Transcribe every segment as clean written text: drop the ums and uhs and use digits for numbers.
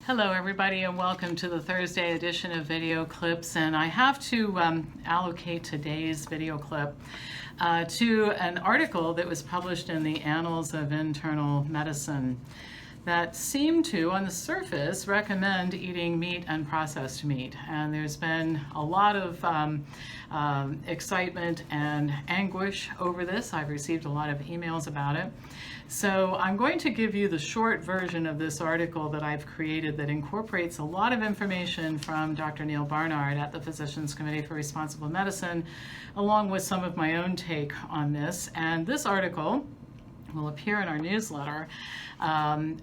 Hello everybody and welcome to the Thursday edition of Video Clips, and I have to allocate today's video clip to an article that was published in the Annals of Internal Medicine that seemed to, on the surface, recommend eating meat and processed meat. And there's been a lot of excitement and anguish over this. I've received a lot of emails about it. So I'm going to give you the short version of this article that I've created that incorporates a lot of information from Dr. Neil Barnard at the Physicians Committee for Responsible Medicine, along with some of my own take on this. And this article will appear in our newsletter,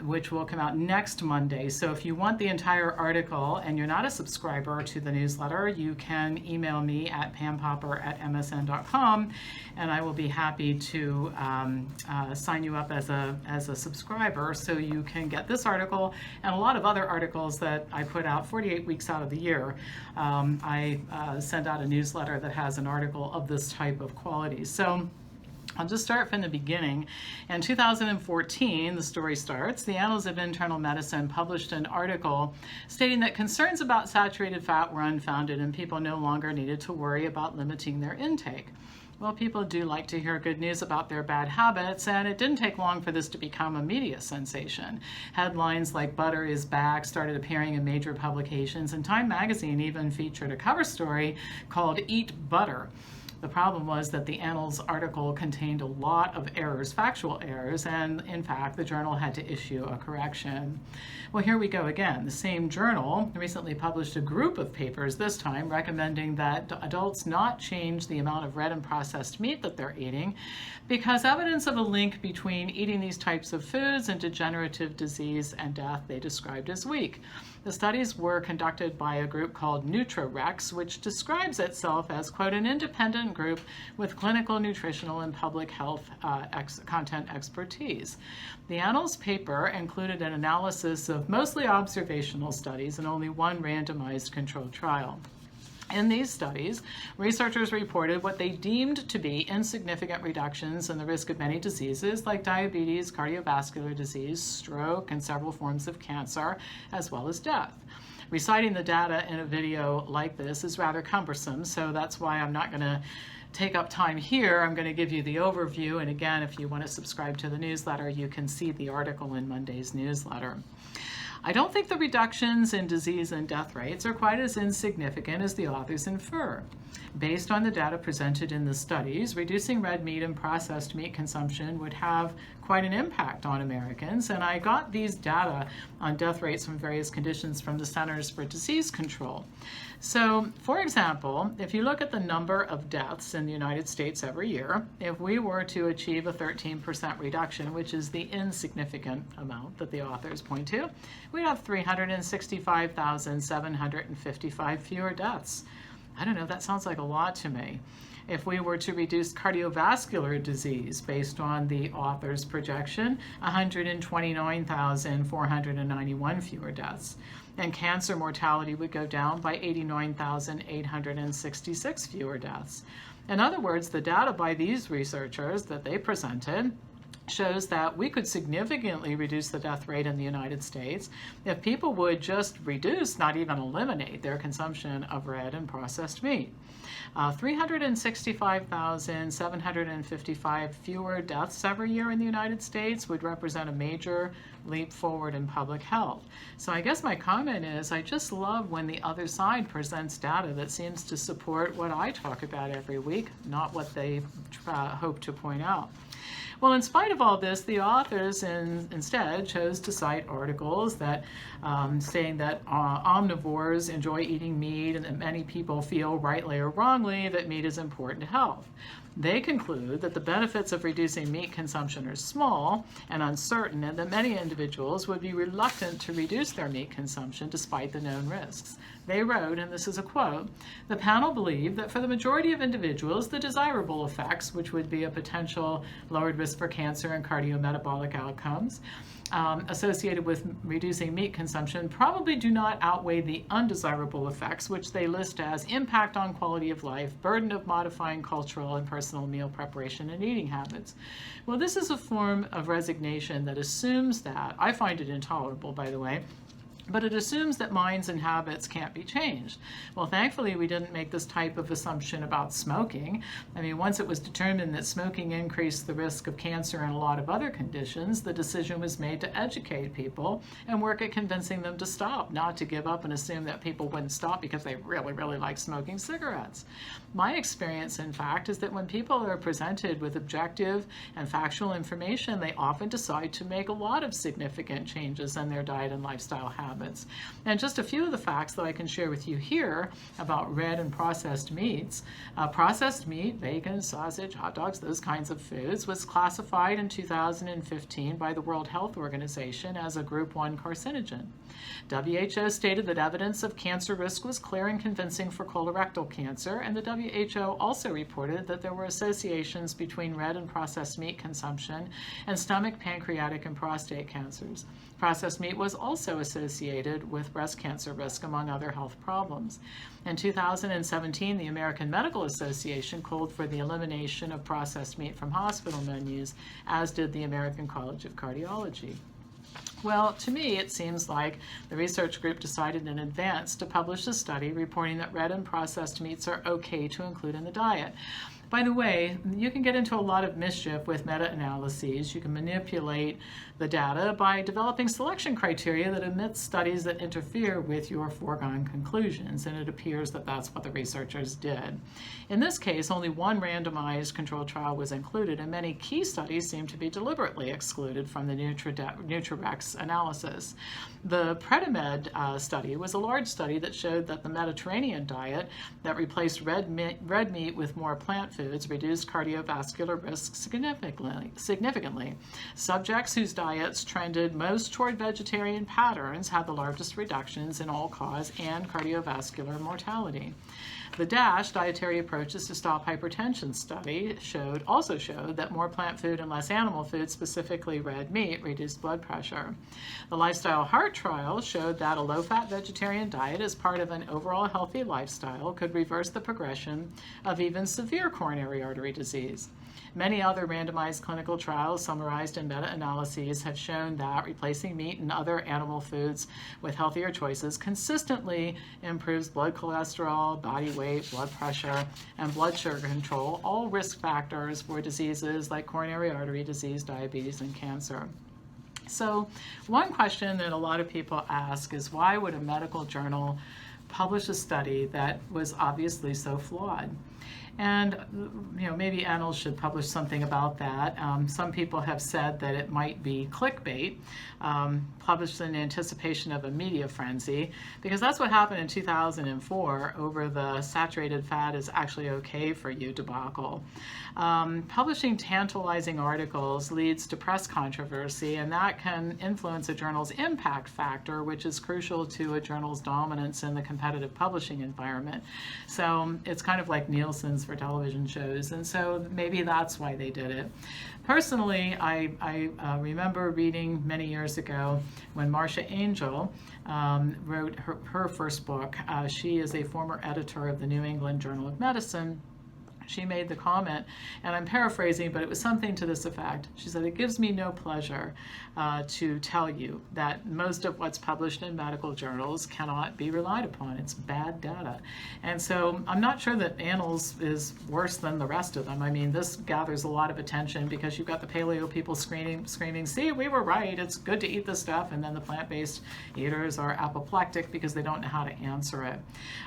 which will come out next Monday. So if you want the entire article and you're not a subscriber to the newsletter, you can email me at pampopper@msn.com, and I will be happy to sign you up as a subscriber so you can get this article and a lot of other articles that I put out 48 weeks out of the year. I send out a newsletter that has an article of this type of quality. So I'll just start from the beginning. In 2014, the story starts, the Annals of Internal Medicine published an article stating that concerns about saturated fat were unfounded and people no longer needed to worry about limiting their intake. Well, people do like to hear good news about their bad habits, and it didn't take long for this to become a media sensation. Headlines like "Butter is back" started appearing in major publications, and Time magazine even featured a cover story called "Eat Butter." The problem was that the Annals article contained a lot of errors, factual errors, and in fact, the journal had to issue a correction. Well, here we go again. The same journal recently published a group of papers, this time recommending that adults not change the amount of red and processed meat that they're eating because evidence of a link between eating these types of foods and degenerative disease and death they described as weak. The studies were conducted by a group called NutraRex, which describes itself as, quote, an independent group with clinical, nutritional, and public health content expertise. The Annals paper included an analysis of mostly observational studies and only one randomized controlled trial. In these studies, researchers reported what they deemed to be insignificant reductions in the risk of many diseases like diabetes, cardiovascular disease, stroke, and several forms of cancer, as well as death. Reciting the data in a video like this is rather cumbersome, so that's why I'm not going to take up time here. I'm going to give you the overview, and again, if you want to subscribe to the newsletter, you can see the article in Monday's newsletter. I don't think the reductions in disease and death rates are quite as insignificant as the authors infer. Based on the data presented in the studies, reducing red meat and processed meat consumption would have quite an impact on Americans, and I got these data on death rates from various conditions from the Centers for Disease Control. So, for example, if you look at the number of deaths in the United States every year, if we were to achieve a 13% reduction, which is the insignificant amount that the authors point to, we'd have 365,755 fewer deaths. I don't know, that sounds like a lot to me. If we were to reduce cardiovascular disease based on the author's projection, 129,491 fewer deaths. And cancer mortality would go down by 89,866 fewer deaths. In other words, the data by these researchers that they presented shows that we could significantly reduce the death rate in the United States if people would just reduce, not even eliminate, their consumption of red and processed meat. 365,755 fewer deaths every year in the United States would represent a major leap forward in public health. So I guess my comment is I just love when the other side presents data that seems to support what I talk about every week, not what they hope to point out. Well, in spite of all this, the authors instead chose to cite articles that saying that omnivores enjoy eating meat and that many people feel, rightly or wrongly, that meat is important to health. They conclude that the benefits of reducing meat consumption are small and uncertain, and that many individuals would be reluctant to reduce their meat consumption despite the known risks. They wrote, and this is a quote, "The panel believed that for the majority of individuals, the desirable effects, which would be a potential lowered risk for cancer and cardiometabolic outcomes, associated with reducing meat consumption probably do not outweigh the undesirable effects, which they list as impact on quality of life, burden of modifying cultural and personal meal preparation and eating habits." Well, this is a form of resignation that assumes that, I find it intolerable, by the way, but it assumes that minds and habits can't be changed. Well, thankfully, we didn't make this type of assumption about smoking. I mean, once it was determined that smoking increased the risk of cancer and a lot of other conditions, the decision was made to educate people and work at convincing them to stop, not to give up and assume that people wouldn't stop because they really, really like smoking cigarettes. My experience, in fact, is that when people are presented with objective and factual information, they often decide to make a lot of significant changes in their diet and lifestyle habits. And just a few of the facts that I can share with you here about red and processed meats. Processed meat, bacon, sausage, hot dogs, those kinds of foods, was classified in 2015 by the World Health Organization as a Group 1 carcinogen. WHO stated that evidence of cancer risk was clear and convincing for colorectal cancer, and the WHO also reported that there were associations between red and processed meat consumption and stomach, pancreatic, and prostate cancers. Processed meat was also associated with breast cancer risk, among other health problems. In 2017, the American Medical Association called for the elimination of processed meat from hospital menus, as did the American College of Cardiology. Well, to me, it seems like the research group decided in advance to publish a study reporting that red and processed meats are okay to include in the diet. By the way, you can get into a lot of mischief with meta-analyses. You can manipulate the data by developing selection criteria that omits studies that interfere with your foregone conclusions, and it appears that that's what the researchers did. In this case, only one randomized controlled trial was included, and many key studies seem to be deliberately excluded from the Nutrirex analysis. The Predimed study was a large study that showed that the Mediterranean diet that replaced red meat with more plant foods reduced cardiovascular risk significantly. Subjects whose diets trended most toward vegetarian patterns had the largest reductions in all-cause and cardiovascular mortality. The DASH, Dietary Approaches to Stop Hypertension study, also showed that more plant food and less animal food, specifically red meat, reduced blood pressure. The Lifestyle Heart trial showed that a low-fat vegetarian diet as part of an overall healthy lifestyle could reverse the progression of even severe coronary artery disease. Many other randomized clinical trials summarized in meta-analyses have shown that replacing meat and other animal foods with healthier choices consistently improves blood cholesterol, body weight, blood pressure, and blood sugar control, all risk factors for diseases like coronary artery disease, diabetes, and cancer. So one question that a lot of people ask is, why would a medical journal publish a study that was obviously so flawed? And maybe Annals should publish something about that. Some people have said that it might be clickbait, published in anticipation of a media frenzy, because that's what happened in 2004 over the saturated fat is actually okay for you debacle. Publishing tantalizing articles leads to press controversy, and that can influence a journal's impact factor, which is crucial to a journal's dominance in the competitive publishing environment. So it's kind of like Nielsen's for television shows, and so maybe that's why they did it. Personally, I remember reading many years ago when Marcia Angel wrote her first book. She is a former editor of the New England Journal of Medicine. She made the comment, and I'm paraphrasing, but it was something to this effect. She said, "It gives me no pleasure to tell you that most of what's published in medical journals cannot be relied upon. It's bad data." And so I'm not sure that Annals is worse than the rest of them. I mean, this gathers a lot of attention because you've got the paleo people screaming, "See, we were right, it's good to eat this stuff," and then the plant-based eaters are apoplectic because they don't know how to answer it.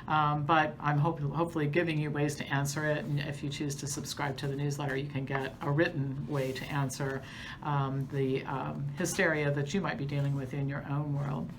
But I'm hopefully giving you ways to answer it, and if you choose to subscribe to the newsletter, you can get a written way to answer the hysteria that you might be dealing with in your own world.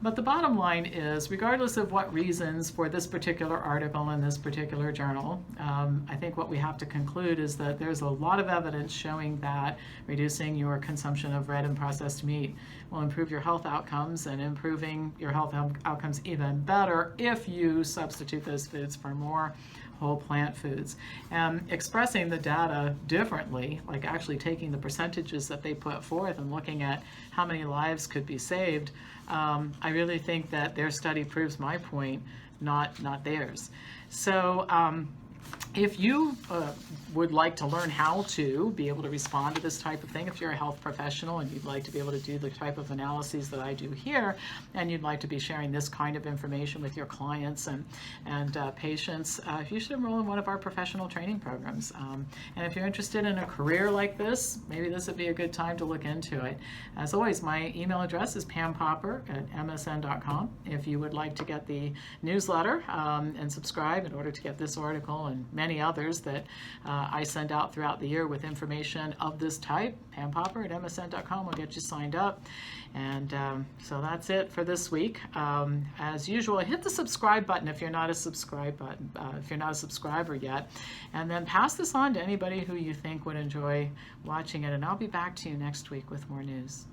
But the bottom line is, regardless of what reasons for this particular article in this particular journal, I think what we have to conclude is that there's a lot of evidence showing that reducing your consumption of red and processed meat will improve your health outcomes, and improving your health outcomes even better if you substitute those foods for more whole plant foods. And expressing the data differently, like actually taking the percentages that they put forth and looking at how many lives could be saved, I really think that their study proves my point, not theirs. So If you would like to learn how to be able to respond to this type of thing, if you're a health professional and you'd like to be able to do the type of analyses that I do here, and you'd like to be sharing this kind of information with your clients and patients, you should enroll in one of our professional training programs. And if you're interested in a career like this, maybe this would be a good time to look into it. As always, my email address is pampopper@msn.com. If you would like to get the newsletter and subscribe in order to get this article and many others that I send out throughout the year with information of this type, pampopper@msn.com will get you signed up. And so that's it for this week. As usual, hit the subscribe button if you're not a subscriber yet, and then pass this on to anybody who you think would enjoy watching it. And I'll be back to you next week with more news.